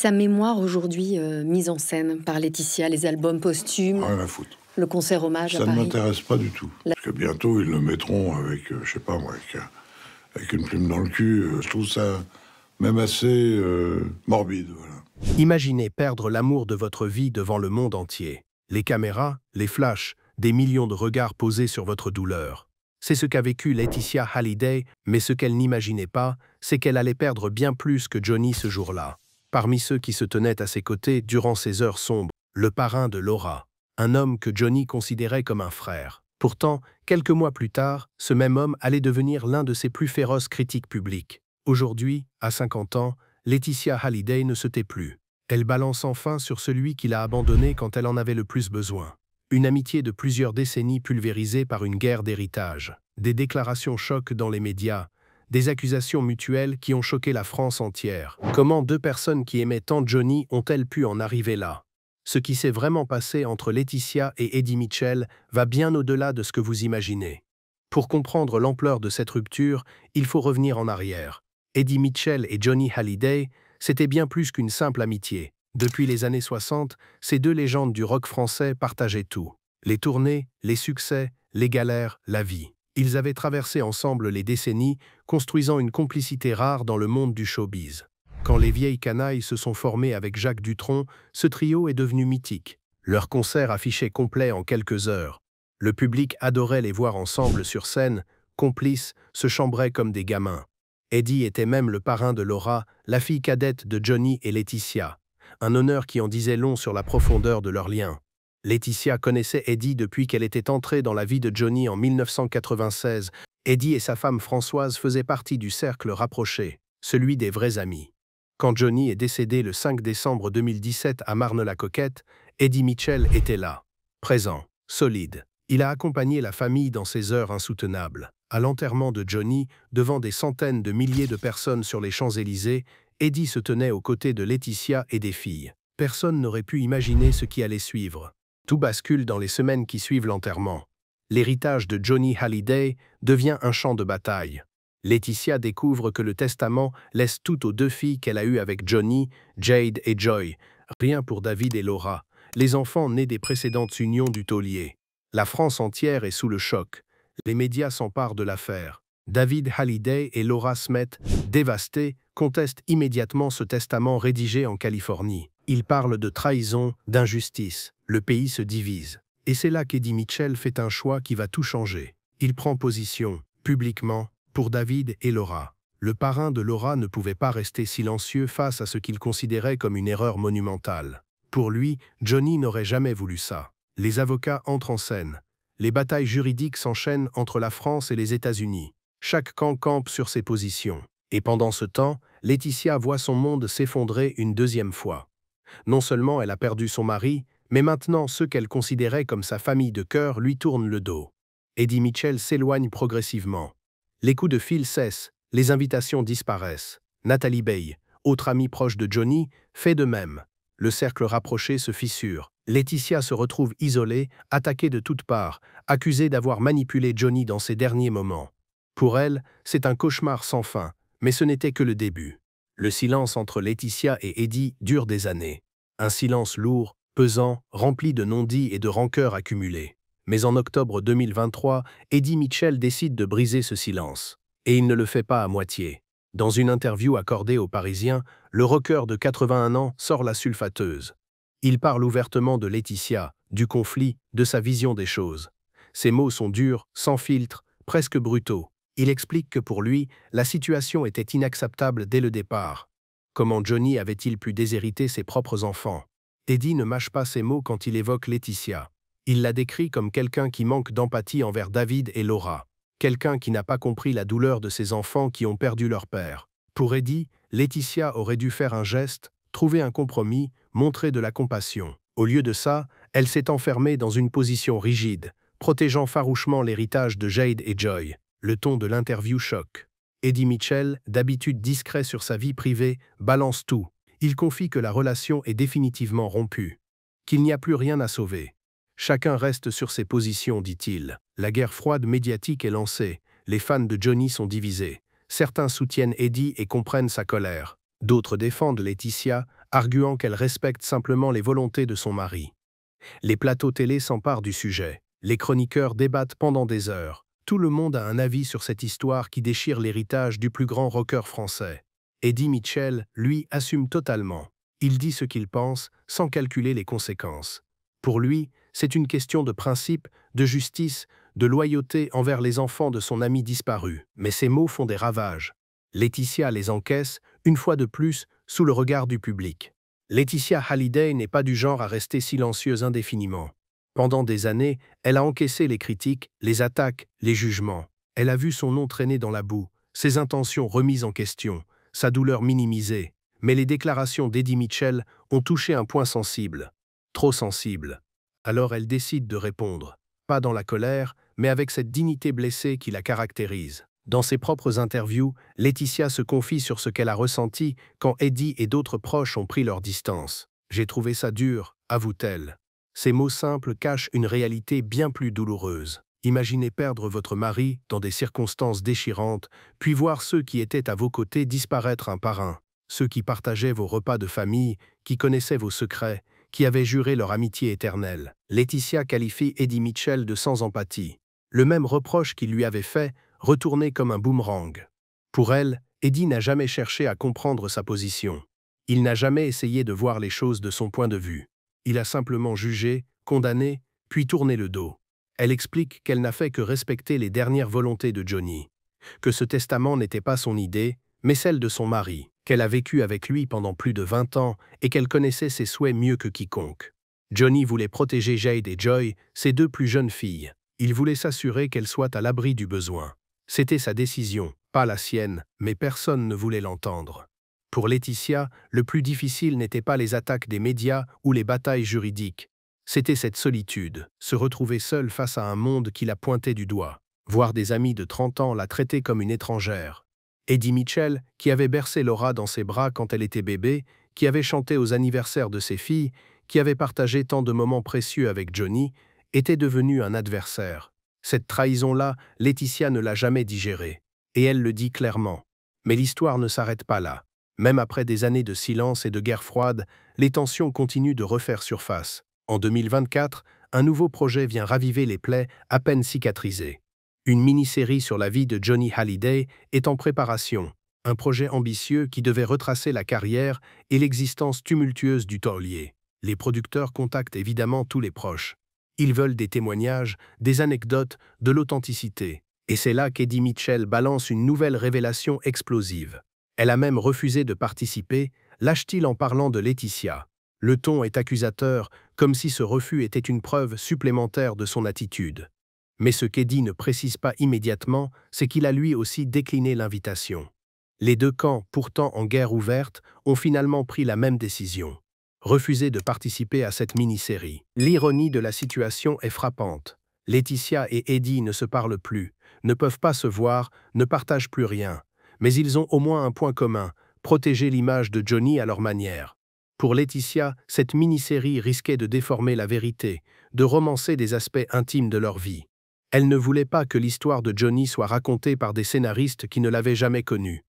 sa mémoire aujourd'hui mise en scène par Laetitia, les albums posthumes, Rien à foutre. le concert hommage à Ça ne Paris. m'intéresse pas du tout. Parce que bientôt, ils le mettront avec, je sais pas moi, avec une plume dans le cul. Je trouve ça même assez morbide, voilà. Imaginez perdre l'amour de votre vie devant le monde entier. Les caméras, les flashs, des millions de regards posés sur votre douleur. C'est ce qu'a vécu Laetitia Hallyday, mais ce qu'elle n'imaginait pas, c'est qu'elle allait perdre bien plus que Johnny ce jour-là. Parmi ceux qui se tenaient à ses côtés durant ces heures sombres, le parrain de Laura, un homme que Johnny considérait comme un frère. Pourtant, quelques mois plus tard, ce même homme allait devenir l'un de ses plus féroces critiques publiques. Aujourd'hui, à 50 ans, Laetitia Hallyday ne se tait plus. Elle balance enfin sur celui qui l'a abandonnée quand elle en avait le plus besoin. Une amitié de plusieurs décennies pulvérisée par une guerre d'héritage. Des déclarations chocs dans les médias. Des accusations mutuelles qui ont choqué la France entière. Comment deux personnes qui aimaient tant Johnny ont-elles pu en arriver là? Ce qui s'est vraiment passé entre Laetitia et Eddie Mitchell va bien au-delà de ce que vous imaginez. Pour comprendre l'ampleur de cette rupture, il faut revenir en arrière. Eddie Mitchell et Johnny Hallyday, c'était bien plus qu'une simple amitié. Depuis les années 60, ces deux légendes du rock français partageaient tout. Les tournées, les succès, les galères, la vie. Ils avaient traversé ensemble les décennies, construisant une complicité rare dans le monde du showbiz. Quand les vieilles canailles se sont formées avec Jacques Dutronc, ce trio est devenu mythique. Leurs concerts affichaient complets en quelques heures. Le public adorait les voir ensemble sur scène, complices, se chambraient comme des gamins. Eddie était même le parrain de Laura, la fille cadette de Johnny et Laetitia. Un honneur qui en disait long sur la profondeur de leur lien. Laetitia connaissait Eddie depuis qu'elle était entrée dans la vie de Johnny en 1996. Eddie et sa femme Françoise faisaient partie du cercle rapproché, celui des vrais amis. Quand Johnny est décédé le 5 décembre 2017 à Marne-la-Coquette, Eddie Mitchell était là, présent, solide. Il a accompagné la famille dans ces heures insoutenables. À l'enterrement de Johnny, devant des centaines de milliers de personnes sur les Champs-Élysées, Eddie se tenait aux côtés de Laetitia et des filles. Personne n'aurait pu imaginer ce qui allait suivre. Tout bascule dans les semaines qui suivent l'enterrement. L'héritage de Johnny Hallyday devient un champ de bataille. Laetitia découvre que le testament laisse tout aux deux filles qu'elle a eues avec Johnny, Jade et Joy. Rien pour David et Laura, les enfants nés des précédentes unions du taulier. La France entière est sous le choc. Les médias s'emparent de l'affaire. David Hallyday et Laura Smet, dévastés, contestent immédiatement ce testament rédigé en Californie. Ils parlent de trahison, d'injustice. Le pays se divise. Et c'est là qu'Eddie Mitchell fait un choix qui va tout changer. Il prend position, publiquement, pour David et Laura. Le parrain de Laura ne pouvait pas rester silencieux face à ce qu'il considérait comme une erreur monumentale. Pour lui, Johnny n'aurait jamais voulu ça. Les avocats entrent en scène. Les batailles juridiques s'enchaînent entre la France et les États-Unis. Chaque camp campe sur ses positions. Et pendant ce temps, Laetitia voit son monde s'effondrer une deuxième fois. Non seulement elle a perdu son mari, mais maintenant ceux qu'elle considérait comme sa famille de cœur lui tournent le dos. Eddie Mitchell s'éloigne progressivement. Les coups de fil cessent, les invitations disparaissent. Nathalie Baye, autre amie proche de Johnny, fait de même. Le cercle rapproché se fissure. Laetitia se retrouve isolée, attaquée de toutes parts, accusée d'avoir manipulé Johnny dans ses derniers moments. Pour elle, c'est un cauchemar sans fin, mais ce n'était que le début. Le silence entre Laetitia et Eddie dure des années. Un silence lourd, pesant, rempli de non-dits et de rancœurs accumulées. Mais en octobre 2023, Eddie Mitchell décide de briser ce silence. Et il ne le fait pas à moitié. Dans une interview accordée aux Parisiens, le rocker de 81 ans sort la sulfateuse. Il parle ouvertement de Laetitia, du conflit, de sa vision des choses. Ses mots sont durs, sans filtre, presque brutaux. Il explique que pour lui, la situation était inacceptable dès le départ. Comment Johnny avait-il pu déshériter ses propres enfants? Eddie ne mâche pas ses mots quand il évoque Laetitia. Il la décrit comme quelqu'un qui manque d'empathie envers David et Laura. Quelqu'un qui n'a pas compris la douleur de ses enfants qui ont perdu leur père. Pour Eddie, Laetitia aurait dû faire un geste, trouver un compromis, montrer de la compassion. Au lieu de ça, elle s'est enfermée dans une position rigide, protégeant farouchement l'héritage de Jade et Joy. Le ton de l'interview choque. Eddie Mitchell, d'habitude discret sur sa vie privée, balance tout. Il confie que la relation est définitivement rompue, qu'il n'y a plus rien à sauver. Chacun reste sur ses positions, dit-il. La guerre froide médiatique est lancée. Les fans de Johnny sont divisés. Certains soutiennent Eddie et comprennent sa colère. D'autres défendent Laetitia, arguant qu'elle respecte simplement les volontés de son mari. Les plateaux télé s'emparent du sujet. Les chroniqueurs débattent pendant des heures. Tout le monde a un avis sur cette histoire qui déchire l'héritage du plus grand rocker français. Eddie Mitchell, lui, assume totalement. Il dit ce qu'il pense, sans calculer les conséquences. Pour lui, c'est une question de principe, de justice, de loyauté envers les enfants de son ami disparu. Mais ces mots font des ravages. Laetitia les encaisse, une fois de plus, sous le regard du public. Laetitia Hallyday n'est pas du genre à rester silencieuse indéfiniment. Pendant des années, elle a encaissé les critiques, les attaques, les jugements. Elle a vu son nom traîner dans la boue, ses intentions remises en question, sa douleur minimisée. Mais les déclarations d'Eddie Mitchell ont touché un point sensible. Trop sensible. Alors elle décide de répondre. Pas dans la colère, mais avec cette dignité blessée qui la caractérise. Dans ses propres interviews, Laetitia se confie sur ce qu'elle a ressenti quand Eddie et d'autres proches ont pris leur distance. « J'ai trouvé ça dur », avoue-t-elle. Ces mots simples cachent une réalité bien plus douloureuse. Imaginez perdre votre mari dans des circonstances déchirantes, puis voir ceux qui étaient à vos côtés disparaître un par un. Ceux qui partageaient vos repas de famille, qui connaissaient vos secrets, qui avaient juré leur amitié éternelle. Laetitia qualifie Eddie Mitchell de sans empathie. Le même reproche qu'il lui avait fait, retourné comme un boomerang. Pour elle, Eddie n'a jamais cherché à comprendre sa position. Il n'a jamais essayé de voir les choses de son point de vue. Il a simplement jugé, condamné, puis tourné le dos. Elle explique qu'elle n'a fait que respecter les dernières volontés de Johnny, que ce testament n'était pas son idée, mais celle de son mari, qu'elle a vécu avec lui pendant plus de 20 ans et qu'elle connaissait ses souhaits mieux que quiconque. Johnny voulait protéger Jade et Joy, ses deux plus jeunes filles. Il voulait s'assurer qu'elles soient à l'abri du besoin. C'était sa décision, pas la sienne, mais personne ne voulait l'entendre. Pour Laetitia, le plus difficile n'était pas les attaques des médias ou les batailles juridiques. C'était cette solitude, se retrouver seule face à un monde qui la pointait du doigt. Voir des amis de 30 ans la traiter comme une étrangère. Eddie Mitchell, qui avait bercé Laura dans ses bras quand elle était bébé, qui avait chanté aux anniversaires de ses filles, qui avait partagé tant de moments précieux avec Johnny, était devenu un adversaire. Cette trahison-là, Laetitia ne l'a jamais digérée. Et elle le dit clairement. Mais l'histoire ne s'arrête pas là. Même après des années de silence et de guerre froide, les tensions continuent de refaire surface. En 2024, un nouveau projet vient raviver les plaies à peine cicatrisées. Une mini-série sur la vie de Johnny Hallyday est en préparation. Un projet ambitieux qui devait retracer la carrière et l'existence tumultueuse du taulier. Les producteurs contactent évidemment tous les proches. Ils veulent des témoignages, des anecdotes, de l'authenticité. Et c'est là qu'Eddie Mitchell balance une nouvelle révélation explosive. Elle a même refusé de participer, lâche-t-il en parlant de Laetitia. Le ton est accusateur, comme si ce refus était une preuve supplémentaire de son attitude. Mais ce qu'Eddie ne précise pas immédiatement, c'est qu'il a lui aussi décliné l'invitation. Les deux camps, pourtant en guerre ouverte, ont finalement pris la même décision. Refuser de participer à cette mini-série. L'ironie de la situation est frappante. Laetitia et Eddie ne se parlent plus, ne peuvent pas se voir, ne partagent plus rien. Mais ils ont au moins un point commun, protéger l'image de Johnny à leur manière. Pour Laetitia, cette mini-série risquait de déformer la vérité, de romancer des aspects intimes de leur vie. Elle ne voulait pas que l'histoire de Johnny soit racontée par des scénaristes qui ne l'avaient jamais connu.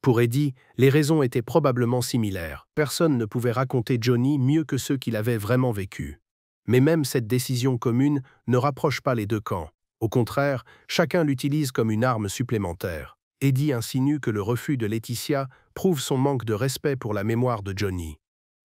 Pour Eddie, les raisons étaient probablement similaires. Personne ne pouvait raconter Johnny mieux que ceux qui l'avaient vraiment vécu. Mais même cette décision commune ne rapproche pas les deux camps. Au contraire, chacun l'utilise comme une arme supplémentaire. Eddie insinue que le refus de Laetitia prouve son manque de respect pour la mémoire de Johnny.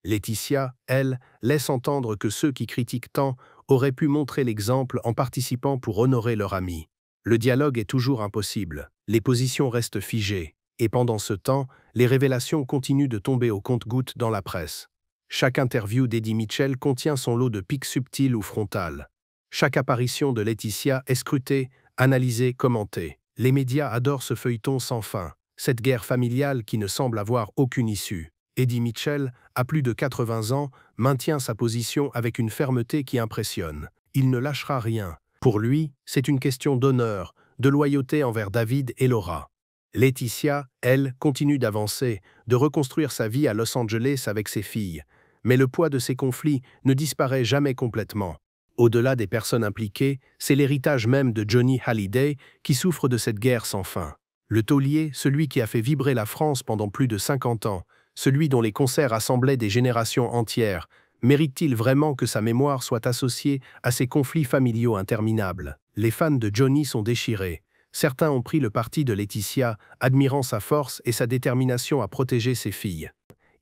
Laetitia, elle, laisse entendre que ceux qui critiquent tant auraient pu montrer l'exemple en participant pour honorer leur ami. Le dialogue est toujours impossible. Les positions restent figées. Et pendant ce temps, les révélations continuent de tomber au compte-gouttes dans la presse. Chaque interview d'Eddie Mitchell contient son lot de pics subtils ou frontales. Chaque apparition de Laetitia est scrutée, analysée, commentée. Les médias adorent ce feuilleton sans fin, cette guerre familiale qui ne semble avoir aucune issue. Eddie Mitchell, à plus de 80 ans, maintient sa position avec une fermeté qui impressionne. Il ne lâchera rien. Pour lui, c'est une question d'honneur, de loyauté envers David et Laura. Laetitia, elle, continue d'avancer, de reconstruire sa vie à Los Angeles avec ses filles. Mais le poids de ces conflits ne disparaît jamais complètement. Au-delà des personnes impliquées, c'est l'héritage même de Johnny Hallyday qui souffre de cette guerre sans fin. Le taulier, celui qui a fait vibrer la France pendant plus de 50 ans, celui dont les concerts assemblaient des générations entières, mérite-t-il vraiment que sa mémoire soit associée à ces conflits familiaux interminables? Les fans de Johnny sont déchirés. Certains ont pris le parti de Laetitia, admirant sa force et sa détermination à protéger ses filles.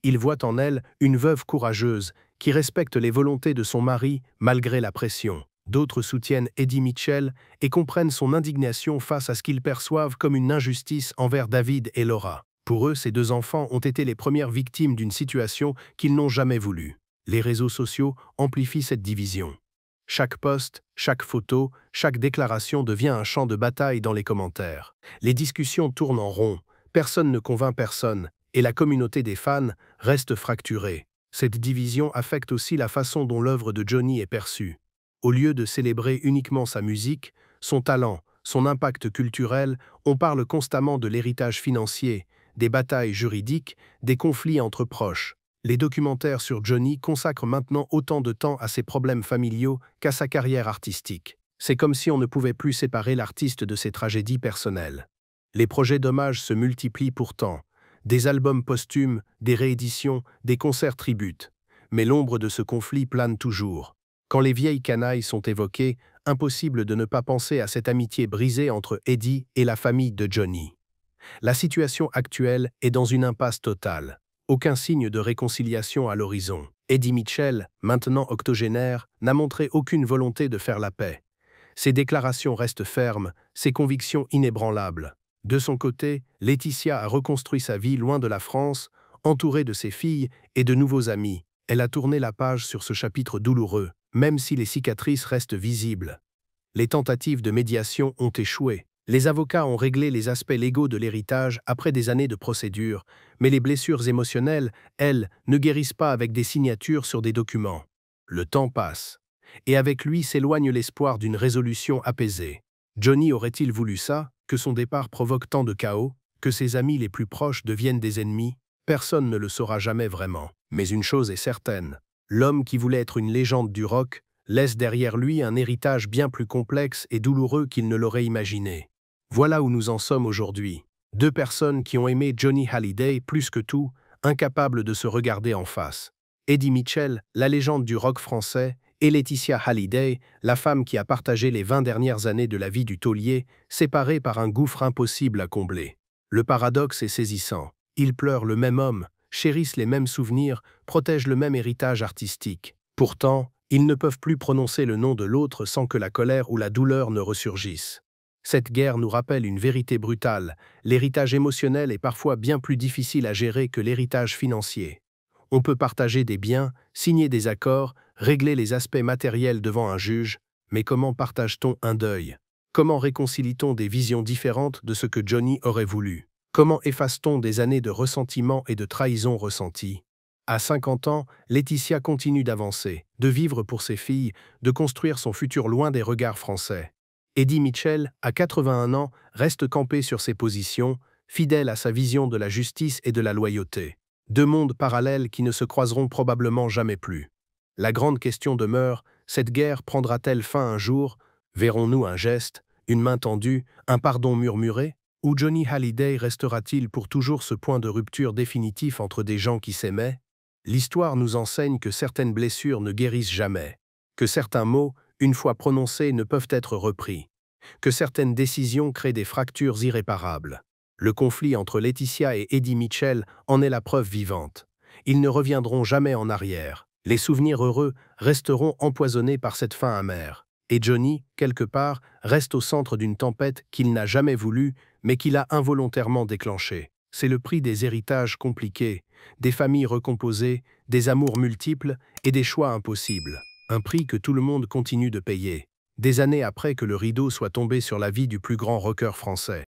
Ils voient en elle une veuve courageuse qui respecte les volontés de son mari malgré la pression. D'autres soutiennent Eddie Mitchell et comprennent son indignation face à ce qu'ils perçoivent comme une injustice envers David et Laura. Pour eux, ces deux enfants ont été les premières victimes d'une situation qu'ils n'ont jamais voulu. Les réseaux sociaux amplifient cette division. Chaque post, chaque photo, chaque déclaration devient un champ de bataille dans les commentaires. Les discussions tournent en rond, personne ne convainc personne, et la communauté des fans reste fracturée. Cette division affecte aussi la façon dont l'œuvre de Johnny est perçue. Au lieu de célébrer uniquement sa musique, son talent, son impact culturel, on parle constamment de l'héritage financier, des batailles juridiques, des conflits entre proches. Les documentaires sur Johnny consacrent maintenant autant de temps à ses problèmes familiaux qu'à sa carrière artistique. C'est comme si on ne pouvait plus séparer l'artiste de ses tragédies personnelles. Les projets d'hommage se multiplient pourtant. Des albums posthumes, des rééditions, des concerts tributes. Mais l'ombre de ce conflit plane toujours. Quand les vieilles canailles sont évoquées, impossible de ne pas penser à cette amitié brisée entre Eddie et la famille de Johnny. La situation actuelle est dans une impasse totale. Aucun signe de réconciliation à l'horizon. Eddie Mitchell, maintenant octogénaire, n'a montré aucune volonté de faire la paix. Ses déclarations restent fermes, ses convictions inébranlables. De son côté, Laetitia a reconstruit sa vie loin de la France, entourée de ses filles et de nouveaux amis. Elle a tourné la page sur ce chapitre douloureux, même si les cicatrices restent visibles. Les tentatives de médiation ont échoué. Les avocats ont réglé les aspects légaux de l'héritage après des années de procédure, mais les blessures émotionnelles, elles, ne guérissent pas avec des signatures sur des documents. Le temps passe, et avec lui s'éloigne l'espoir d'une résolution apaisée. Johnny aurait-il voulu ça, que son départ provoque tant de chaos, que ses amis les plus proches deviennent des ennemis? Personne ne le saura jamais vraiment. Mais une chose est certaine, l'homme qui voulait être une légende du rock laisse derrière lui un héritage bien plus complexe et douloureux qu'il ne l'aurait imaginé. Voilà où nous en sommes aujourd'hui. Deux personnes qui ont aimé Johnny Hallyday plus que tout, incapables de se regarder en face. Eddie Mitchell, la légende du rock français, et Laetitia Hallyday, la femme qui a partagé les 20 dernières années de la vie du taulier, séparées par un gouffre impossible à combler. Le paradoxe est saisissant. Ils pleurent le même homme, chérissent les mêmes souvenirs, protègent le même héritage artistique. Pourtant, ils ne peuvent plus prononcer le nom de l'autre sans que la colère ou la douleur ne ressurgissent. Cette guerre nous rappelle une vérité brutale. L'héritage émotionnel est parfois bien plus difficile à gérer que l'héritage financier. On peut partager des biens, signer des accords, régler les aspects matériels devant un juge, mais comment partage-t-on un deuil? Comment réconcilie-t-on des visions différentes de ce que Johnny aurait voulu? Comment efface-t-on des années de ressentiment et de trahison ressenties? À 50 ans, Laetitia continue d'avancer, de vivre pour ses filles, de construire son futur loin des regards français. Eddie Mitchell, à 81 ans, reste campé sur ses positions, fidèle à sa vision de la justice et de la loyauté. Deux mondes parallèles qui ne se croiseront probablement jamais plus. La grande question demeure, cette guerre prendra-t-elle fin un jour? Verrons-nous un geste, une main tendue, un pardon murmuré? Ou Johnny Hallyday restera-t-il pour toujours ce point de rupture définitif entre des gens qui s'aimaient? L'histoire nous enseigne que certaines blessures ne guérissent jamais, que certains mots, une fois prononcés, ne peuvent être repris, que certaines décisions créent des fractures irréparables. Le conflit entre Laetitia et Eddie Mitchell en est la preuve vivante. Ils ne reviendront jamais en arrière. Les souvenirs heureux resteront empoisonnés par cette fin amère. Et Johnny, quelque part, reste au centre d'une tempête qu'il n'a jamais voulu, mais qu'il a involontairement déclenchée. C'est le prix des héritages compliqués, des familles recomposées, des amours multiples et des choix impossibles. Un prix que tout le monde continue de payer, des années après que le rideau soit tombé sur la vie du plus grand rocker français.